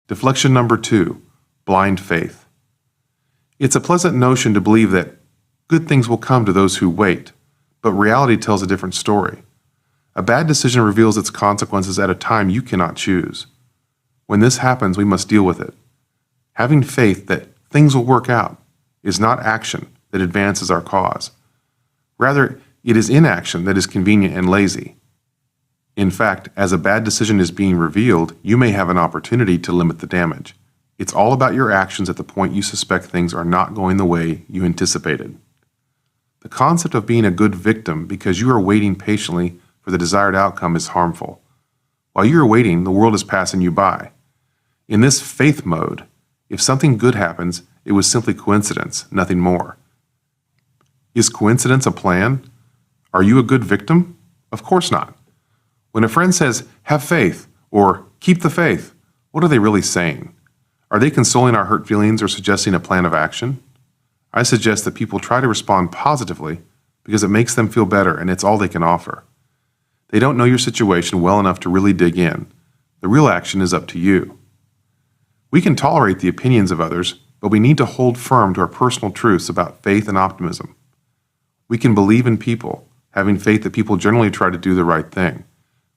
Deflection number 2, blind faith. It's a pleasant notion to believe that good things will come to those who wait, but reality tells a different story. A bad decision reveals its consequences at a time you cannot choose. When this happens, we must deal with it. Having faith that things will work out is not action that advances our cause. Rather, it is inaction that is convenient and lazy. In fact, as a bad decision is being revealed, you may have an opportunity to limit the damage. It's all about your actions at the point you suspect things are not going the way you anticipated. The concept of being a good victim because you are waiting patiently for the desired outcome is harmful. While you are waiting, the world is passing you by. In this faith mode, if something good happens, it was simply coincidence, nothing more. Is coincidence a plan? Are you a good victim? Of course not. When a friend says, "Have faith," or "Keep the faith," what are they really saying? Are they consoling our hurt feelings or suggesting a plan of action? I suggest that people try to respond positively because it makes them feel better and it's all they can offer. They don't know your situation well enough to really dig in. The real action is up to you. We can tolerate the opinions of others, but we need to hold firm to our personal truths about faith and optimism. We can believe in people, having faith that people generally try to do the right thing.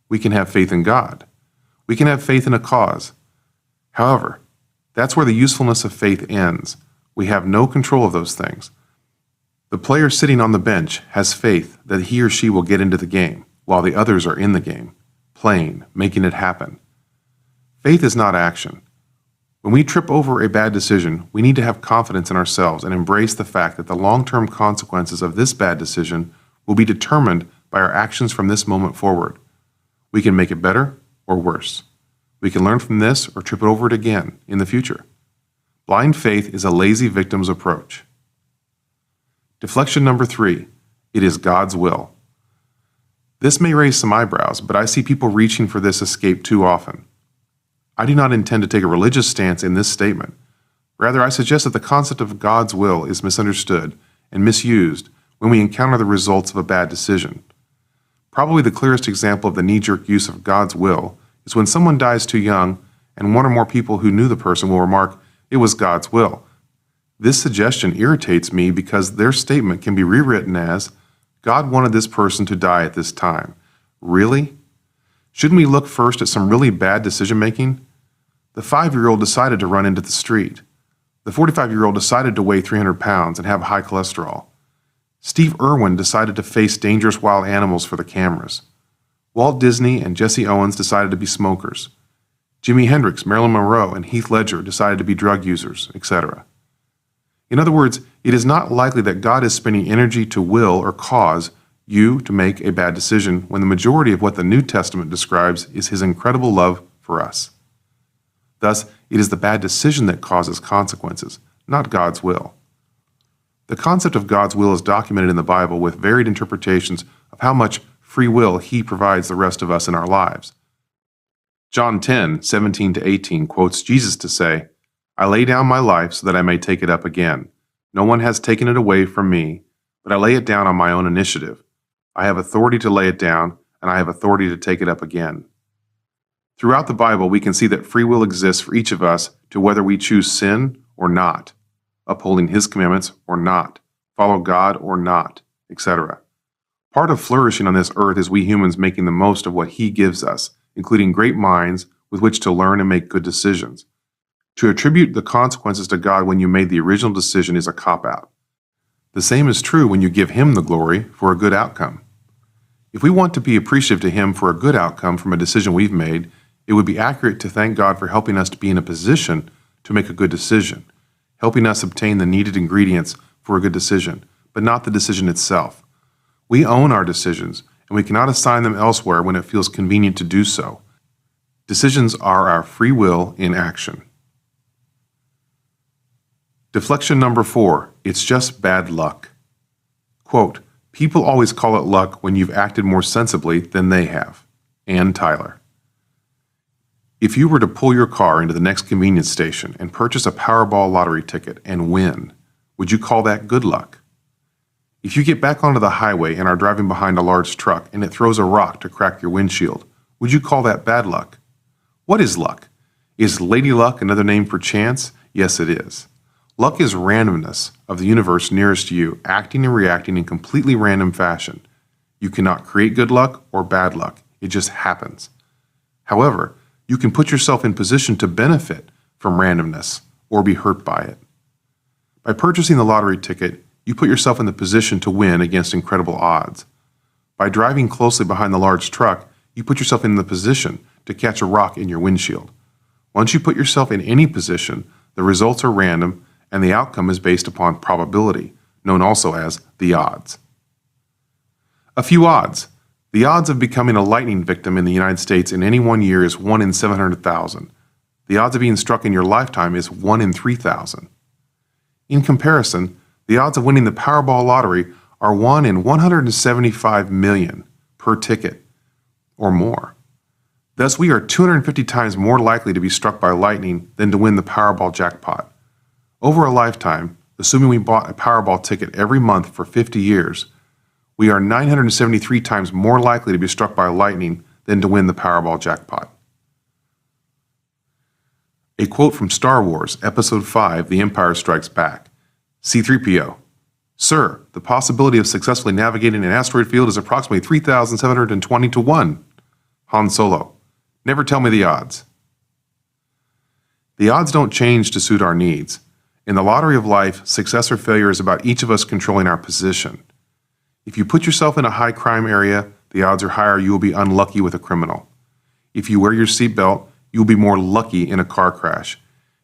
We can have faith in God. We can have faith in a cause. However, that's where the usefulness of faith ends. We have no control of those things. The player sitting on the bench has faith that he or she will get into the game, while the others are in the game, playing, making it happen. Faith is not action. When we trip over a bad decision, we need to have confidence in ourselves and embrace the fact that the long-term consequences of this bad decision will be determined by our actions from this moment forward. We can make it better or worse. We can learn from this or trip over it again in the future. Blind faith is a lazy victim's approach. Deflection number 3, it is God's will. This may raise some eyebrows, but I see people reaching for this escape too often. I do not intend to take a religious stance in this statement. Rather, I suggest that the concept of God's will is misunderstood and misused when we encounter the results of a bad decision. Probably the clearest example of the knee-jerk use of God's will is when someone dies too young and one or more people who knew the person will remark, "It was God's will." This suggestion irritates me because their statement can be rewritten as, "God wanted this person to die at this time." Really? Shouldn't we look first at some really bad decision-making? The 5-year-old decided to run into the street. The 45-year-old decided to weigh 300 pounds and have high cholesterol. Steve Irwin decided to face dangerous wild animals for the cameras. Walt Disney and Jesse Owens decided to be smokers. Jimi Hendrix, Marilyn Monroe, and Heath Ledger decided to be drug users, etc. In other words, it is not likely that God is spending energy to will or cause you to make a bad decision when the majority of what the New Testament describes is His incredible love for us. Thus, it is the bad decision that causes consequences, not God's will. The concept of God's will is documented in the Bible with varied interpretations of how much free will He provides the rest of us in our lives. John 10:17-18 quotes Jesus to say, "I lay down my life so that I may take it up again. No one has taken it away from me, but I lay it down on my own initiative. I have authority to lay it down, and I have authority to take it up again." Throughout the Bible, we can see that free will exists for each of us to whether we choose sin or not, upholding His commandments or not, follow God or not, etc. Part of flourishing on this earth is we humans making the most of what He gives us, including great minds with which to learn and make good decisions. To attribute the consequences to God when you made the original decision is a cop-out. The same is true when you give Him the glory for a good outcome. If we want to be appreciative to Him for a good outcome from a decision we've made, it would be accurate to thank God for helping us to be in a position to make a good decision, helping us obtain the needed ingredients for a good decision, but not the decision itself. We own our decisions, and we cannot assign them elsewhere when it feels convenient to do so. Decisions are our free will in action. Deflection number 4, it's just bad luck. Quote, "People always call it luck when you've acted more sensibly than they have." Ann Tyler. If you were to pull your car into the next convenience station and purchase a Powerball lottery ticket and win, would you call that good luck? If you get back onto the highway and are driving behind a large truck and it throws a rock to crack your windshield, would you call that bad luck? What is luck? Is Lady Luck another name for chance? Yes, it is. Luck is randomness of the universe nearest you, acting and reacting in completely random fashion. You cannot create good luck or bad luck. It just happens. However, you can put yourself in position to benefit from randomness or be hurt by it. By purchasing the lottery ticket, you put yourself in the position to win against incredible odds. By driving closely behind the large truck, you put yourself in the position to catch a rock in your windshield. Once you put yourself in any position, the results are random and the outcome is based upon probability, known also as the odds. A few odds. The odds of becoming a lightning victim in the United States in any one year is 1 in 700,000. The odds of being struck in your lifetime is 1 in 3,000. In comparison, the odds of winning the Powerball lottery are 1 in 175 million per ticket or more. Thus, we are 250 times more likely to be struck by lightning than to win the Powerball jackpot. Over a lifetime, assuming we bought a Powerball ticket every month for 50 years, we are 973 times more likely to be struck by lightning than to win the Powerball jackpot. A quote from Star Wars, Episode 5, The Empire Strikes Back. C-3PO. Sir, the possibility of successfully navigating an asteroid field is approximately 3,720 to 1. Han Solo. Never tell me the odds. The odds don't change to suit our needs. In the lottery of life, success or failure is about each of us controlling our position. If you put yourself in a high crime area, the odds are higher you will be unlucky with a criminal. If you wear your seatbelt, you will be more lucky in a car crash.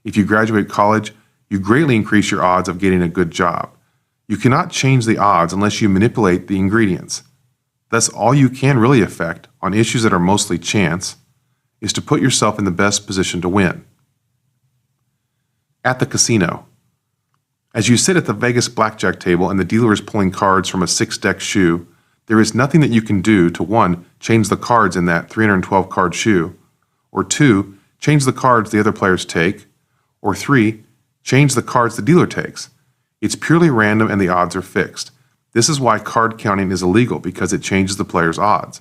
If you graduate college, you greatly increase your odds of getting a good job. You cannot change the odds unless you manipulate the ingredients. Thus, all you can really affect on issues that are mostly chance is to put yourself in the best position to win. At the casino. As you sit at the Vegas blackjack table and the dealer is pulling cards from a 6-deck shoe, there is nothing that you can do to 1. Change the cards in that 312-card shoe, or 2. Change the cards the other players take, or 3. Change the cards the dealer takes. It's purely random and the odds are fixed. This is why card counting is illegal, because it changes the player's odds.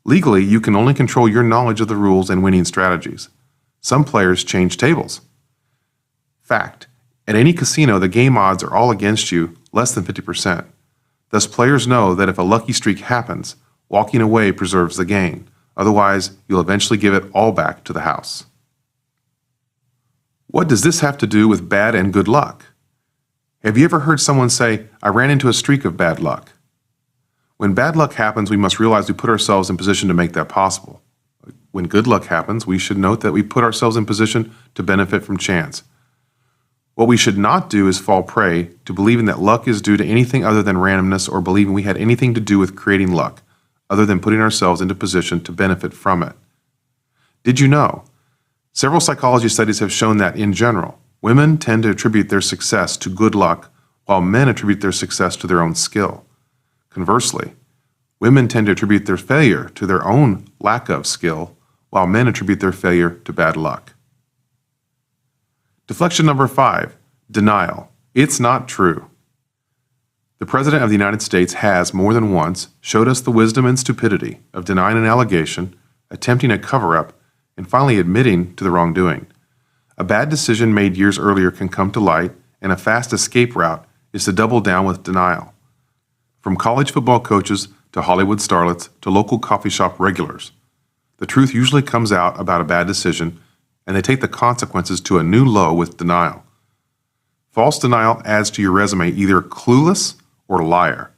Legally, you can only control your knowledge of the rules and winning strategies. Some players change tables. Fact. At any casino, the game odds are all against you, less than 50%. Thus, players know that if a lucky streak happens, walking away preserves the gain. Otherwise, you'll eventually give it all back to the house. What does this have to do with bad and good luck? Have you ever heard someone say, I ran into a streak of bad luck? When bad luck happens, we must realize we put ourselves in position to make that possible. When good luck happens, we should note that we put ourselves in position to benefit from chance. What we should not do is fall prey to believing that luck is due to anything other than randomness, or believing we had anything to do with creating luck, other than putting ourselves into position to benefit from it. Did you know? Several psychology studies have shown that, in general, women tend to attribute their success to good luck, while men attribute their success to their own skill. Conversely, women tend to attribute their failure to their own lack of skill, while men attribute their failure to bad luck. Deflection number 5, denial. It's not true. The President of the United States has, more than once, showed us the wisdom and stupidity of denying an allegation, attempting a cover-up, and finally admitting to the wrongdoing. A bad decision made years earlier can come to light, and a fast escape route is to double down with denial. From college football coaches to Hollywood starlets to local coffee shop regulars, the truth usually comes out about a bad decision, and they take the consequences to a new low with denial. False denial adds to your resume either clueless or liar.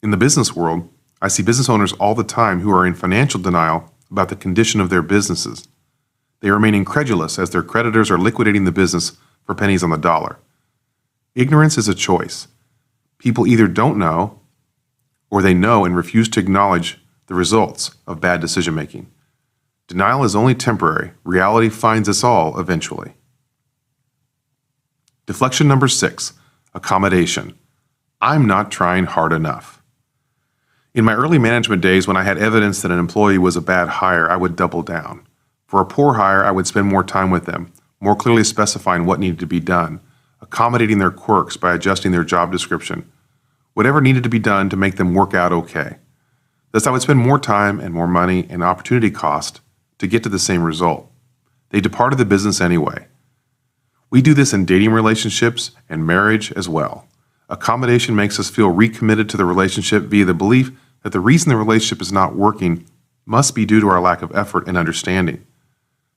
In the business world, I see business owners all the time who are in financial denial about the condition of their businesses. They remain incredulous as their creditors are liquidating the business for pennies on the dollar. Ignorance is a choice. People either don't know, or they know and refuse to acknowledge the results of bad decision-making. Denial is only temporary. Reality finds us all eventually. Deflection number 6, accommodation. I'm not trying hard enough. In my early management days, when I had evidence that an employee was a bad hire, I would double down. For a poor hire, I would spend more time with them, more clearly specifying what needed to be done, accommodating their quirks by adjusting their job description, whatever needed to be done to make them work out okay. Thus, I would spend more time and more money and opportunity cost to get to the same result. They departed the business anyway. We do this in dating relationships and marriage as well. Accommodation makes us feel recommitted to the relationship via the belief that the reason the relationship is not working must be due to our lack of effort and understanding.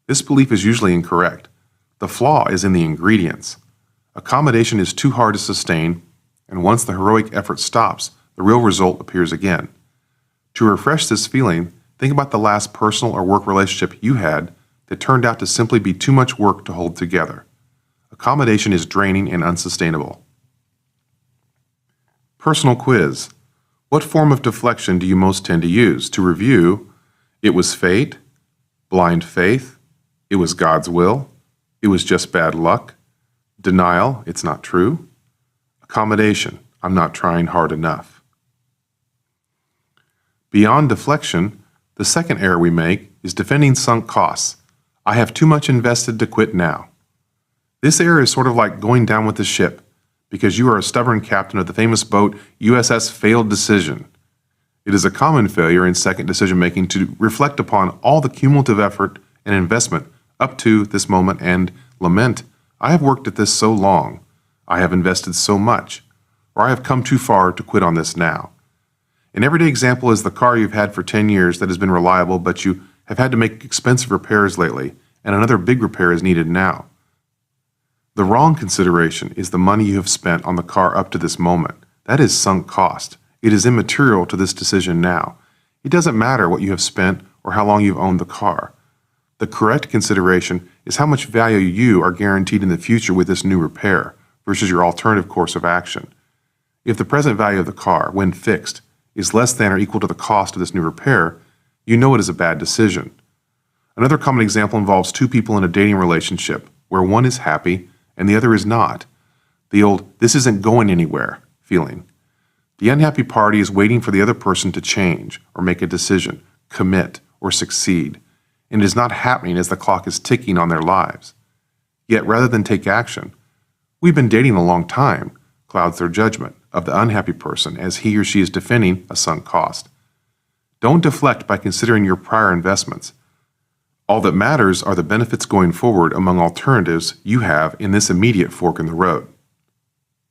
This belief is usually incorrect. The flaw is in the ingredients. Accommodation is too hard to sustain, and once the heroic effort stops, the real result appears again. To refresh this feeling, think about the last personal or work relationship you had that turned out to simply be too much work to hold together. Accommodation is draining and unsustainable. Personal quiz. What form of deflection do you most tend to use? To review, it was fate, blind faith, it was God's will, it was just bad luck, denial, it's not true, accommodation, I'm not trying hard enough. Beyond deflection, the second error we make is defending sunk costs. I have too much invested to quit now. This error is sort of like going down with the ship, because you are a stubborn captain of the famous boat USS Failed Decision. It is a common failure in second decision-making to reflect upon all the cumulative effort and investment up to this moment and lament, I have worked at this so long, I have invested so much, or I have come too far to quit on this now. An everyday example is the car you've had for 10 years that has been reliable, but you have had to make expensive repairs lately, and another big repair is needed now. The wrong consideration is the money you have spent on the car up to this moment. That is sunk cost. It is immaterial to this decision now. It doesn't matter what you have spent or how long you've owned the car. The correct consideration is how much value you are guaranteed in the future with this new repair versus your alternative course of action. If the present value of the car, when fixed, is less than or equal to the cost of this new repair, you know it is a bad decision. Another common example involves two people in a dating relationship where one is happy and the other is not. The old, this isn't going anywhere feeling. The unhappy party is waiting for the other person to change or make a decision, commit, or succeed, and it is not happening as the clock is ticking on their lives. Yet rather than take action, we've been dating a long time, clouds their judgment of the unhappy person as he or she is defending a sunk cost. Don't deflect by considering your prior investments. All that matters are the benefits going forward among alternatives you have in this immediate fork in the road.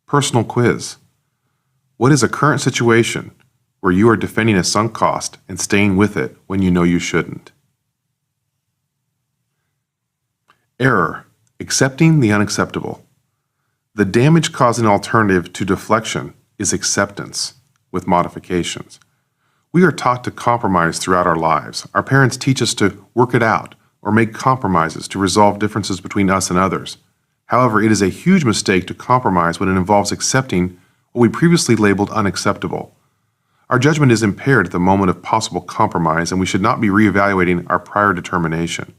Personal quiz. What is a current situation where you are defending a sunk cost and staying with it when you know you shouldn't? Error. Accepting the unacceptable. The damage-causing alternative to deflection is acceptance with modifications. We are taught to compromise throughout our lives. Our parents teach us to work it out or make compromises to resolve differences between us and others. However, it is a huge mistake to compromise when it involves accepting what we previously labeled unacceptable. Our judgment is impaired at the moment of possible compromise, and we should not be reevaluating our prior determination.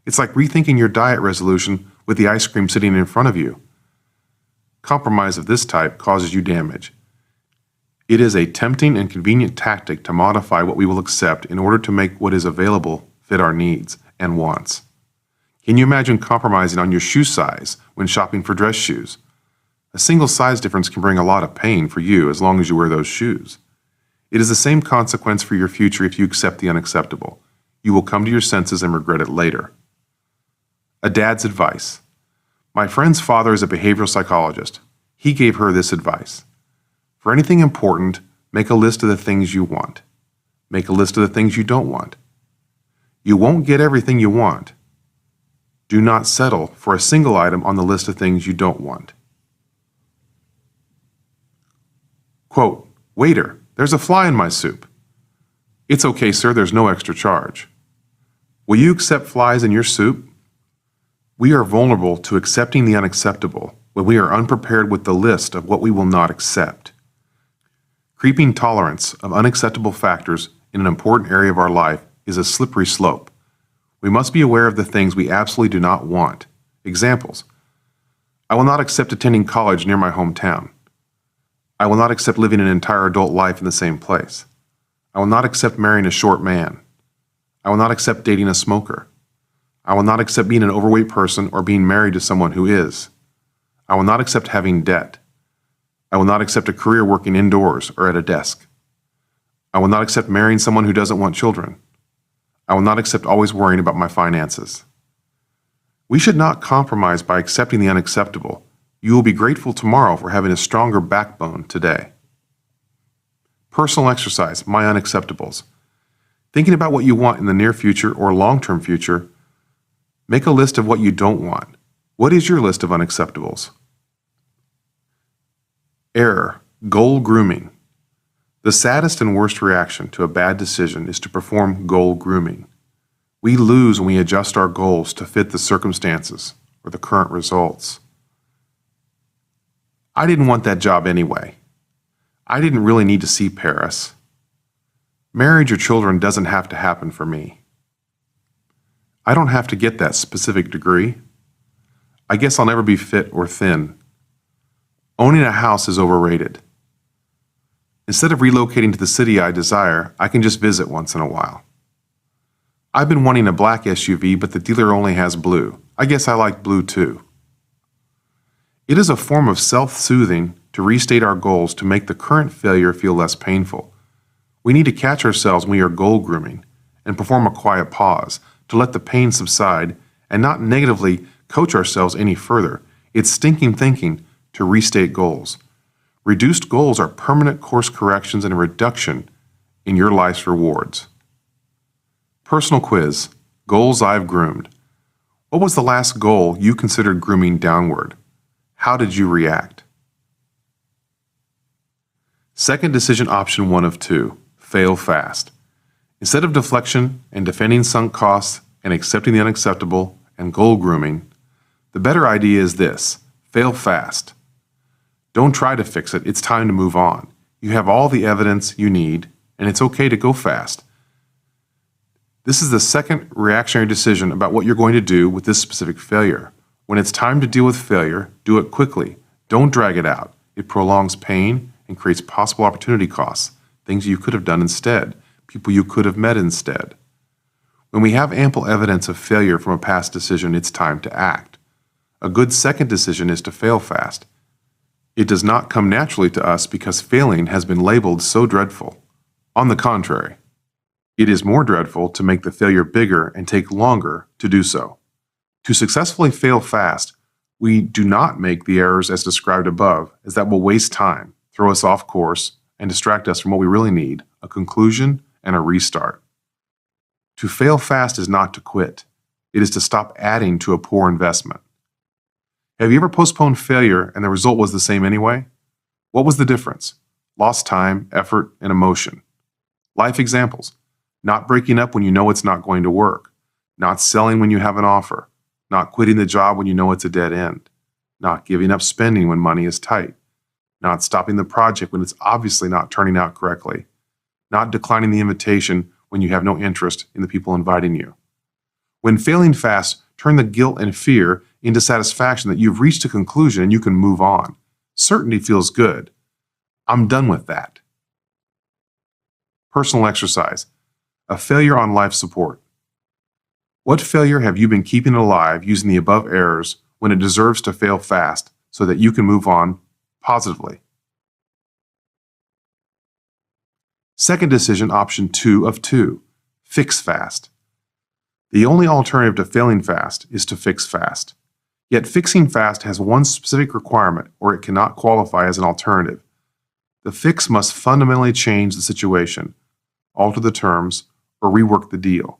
It's like rethinking your diet resolution with the ice cream sitting in front of you. Compromise of this type causes you damage. It is a tempting and convenient tactic to modify what we will accept in order to make what is available fit our needs and wants. Can you imagine compromising on your shoe size when shopping for dress shoes? A single size difference can bring a lot of pain for you as long as you wear those shoes. It is the same consequence for your future if you accept the unacceptable. You will come to your senses and regret it later. A dad's advice. My friend's father is a behavioral psychologist. He gave her this advice. For anything important, make a list of the things you want. Make a list of the things you don't want. You won't get everything you want. Do not settle for a single item on the list of things you don't want. Quote, waiter, there's a fly in my soup. It's okay, sir, there's no extra charge. Will you accept flies in your soup? We are vulnerable to accepting the unacceptable when we are unprepared with the list of what we will not accept. Creeping tolerance of unacceptable factors in an important area of our life is a slippery slope. We must be aware of the things we absolutely do not want. Examples. I will not accept attending college near my hometown. I will not accept living an entire adult life in the same place. I will not accept marrying a short man. I will not accept dating a smoker. I will not accept being an overweight person or being married to someone who is. I will not accept having debt. I will not accept a career working indoors or at a desk. I will not accept marrying someone who doesn't want children. I will not accept always worrying about my finances. We should not compromise by accepting the unacceptable. You will be grateful tomorrow for having a stronger backbone today. Personal exercise, my unacceptables. Thinking about what you want in the near future or long-term future, make a list of what you don't want. What is your list of unacceptables? Error, goal grooming. The saddest and worst reaction to a bad decision is to perform goal grooming. We lose when we adjust our goals to fit the circumstances or the current results. I didn't want that job anyway. I didn't really need to see Paris. Marriage or children doesn't have to happen for me. I don't have to get that specific degree. I guess I'll never be fit or thin. Owning a house is overrated. Instead of relocating to the city I desire, I can just visit once in a while. I've been wanting a black SUV, but the dealer only has blue. I guess I like blue too. It is a form of self-soothing to restate our goals to make the current failure feel less painful. We need to catch ourselves when we are goal grooming and perform a quiet pause to let the pain subside and not negatively coach ourselves any further. It's stinking thinking to restate goals. Reduced goals are permanent course corrections and a reduction in your life's rewards. Personal quiz, goals I've groomed. What was the last goal you considered grooming downward? How did you react? Second decision option 1 of 2, fail fast. Instead of deflection and defending sunk costs and accepting the unacceptable and goal grooming, the better idea is this, fail fast. Don't try to fix it, it's time to move on. You have all the evidence you need, and it's okay to go fast. This is the second reactionary decision about what you're going to do with this specific failure. When it's time to deal with failure, do it quickly. Don't drag it out. It prolongs pain and creates possible opportunity costs, things you could have done instead, people you could have met instead. When we have ample evidence of failure from a past decision, it's time to act. A good second decision is to fail fast. It does not come naturally to us because failing has been labeled so dreadful. On the contrary, it is more dreadful to make the failure bigger and take longer to do so. To successfully fail fast, we do not make the errors as described above, as that will waste time, throw us off course, and distract us from what we really need, a conclusion and a restart. To fail fast is not to quit. It is to stop adding to a poor investment. Have you ever postponed failure and the result was the same anyway? What was the difference? Lost time, effort, and emotion. Life examples. Not breaking up when you know it's not going to work. Not selling when you have an offer. Not quitting the job when you know it's a dead end. Not giving up spending when money is tight. Not stopping the project when it's obviously not turning out correctly. Not declining the invitation when you have no interest in the people inviting you. When failing fast, turn the guilt and fear into satisfaction that you've reached a conclusion and you can move on. Certainty feels good. I'm done with that. Personal exercise. A failure on life support. What failure have you been keeping alive using the above errors when it deserves to fail fast so that you can move on positively? Second decision option 2 of 2, fix fast. The only alternative to failing fast is to fix fast. Yet fixing fast has one specific requirement or it cannot qualify as an alternative. The fix must fundamentally change the situation, alter the terms, or rework the deal.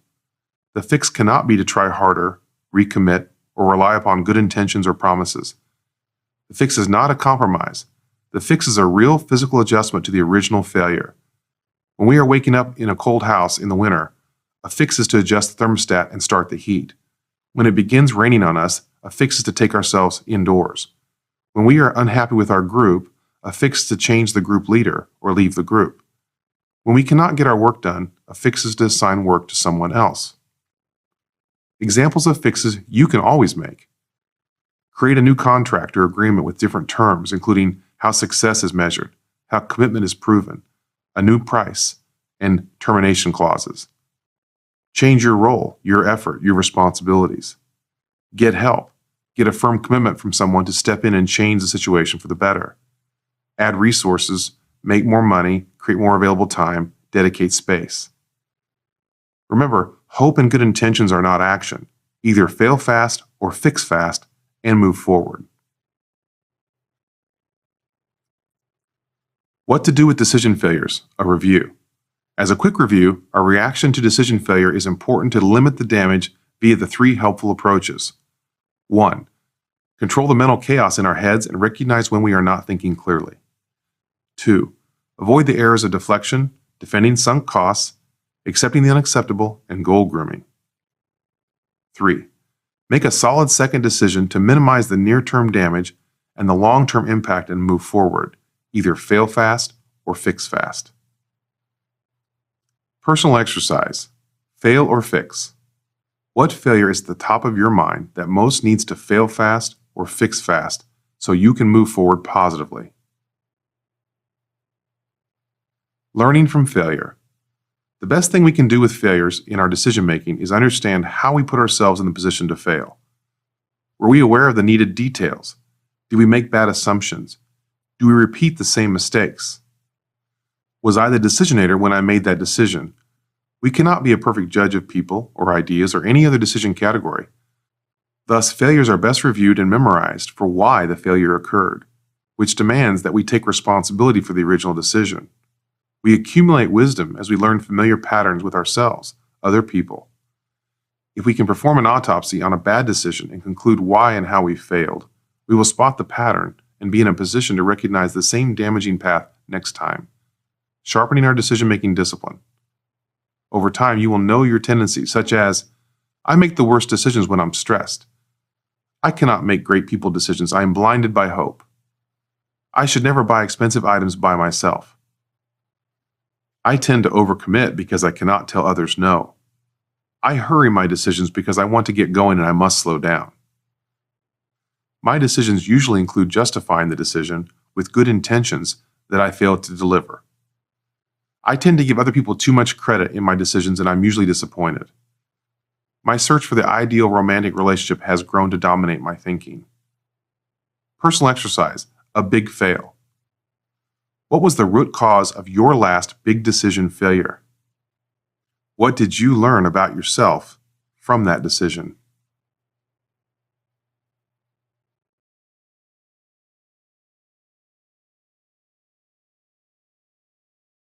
The fix cannot be to try harder, recommit, or rely upon good intentions or promises. The fix is not a compromise. The fix is a real physical adjustment to the original failure. When we are waking up in a cold house in the winter, a fix is to adjust the thermostat and start the heat. When it begins raining on us, a fix is to take ourselves indoors. When we are unhappy with our group, a fix is to change the group leader or leave the group. When we cannot get our work done, a fix is to assign work to someone else. Examples of fixes you can always make. Create a new contract or agreement with different terms, including how success is measured, how commitment is proven, a new price, and termination clauses. Change your role, your effort, your responsibilities. Get help. Get a firm commitment from someone to step in and change the situation for the better. Add resources, make more money, create more available time, dedicate space. Remember, hope and good intentions are not action. Either fail fast or fix fast and move forward. What to do with decision failures, a review. As a quick review, our reaction to decision failure is important to limit the damage via the 3 helpful approaches. 1. Control the mental chaos in our heads and recognize when we are not thinking clearly. 2. Avoid the errors of deflection, defending sunk costs, accepting the unacceptable, and goal grooming. 3. Make a solid second decision to minimize the near-term damage and the long-term impact and move forward, either fail fast or fix fast. Personal exercise. Fail or fix. What failure is at the top of your mind that most needs to fail fast or fix fast so you can move forward positively? Learning from failure. The best thing we can do with failures in our decision making is understand how we put ourselves in the position to fail. Were we aware of the needed details? Did we make bad assumptions? Do we repeat the same mistakes? Was I the decisionator when I made that decision? We cannot be a perfect judge of people or ideas or any other decision category. Thus, failures are best reviewed and memorized for why the failure occurred, which demands that we take responsibility for the original decision. We accumulate wisdom as we learn familiar patterns with ourselves, other people. If we can perform an autopsy on a bad decision and conclude why and how we failed, we will spot the pattern and be in a position to recognize the same damaging path next time, sharpening our decision-making discipline. Over time, you will know your tendencies, such as, I make the worst decisions when I'm stressed. I cannot make great people decisions. I am blinded by hope. I should never buy expensive items by myself. I tend to overcommit because I cannot tell others no. I hurry my decisions because I want to get going and I must slow down. My decisions usually include justifying the decision with good intentions that I failed to deliver. I tend to give other people too much credit in my decisions and I'm usually disappointed. My search for the ideal romantic relationship has grown to dominate my thinking. Personal exercise, a big fail. What was the root cause of your last big decision failure? What did you learn about yourself from that decision?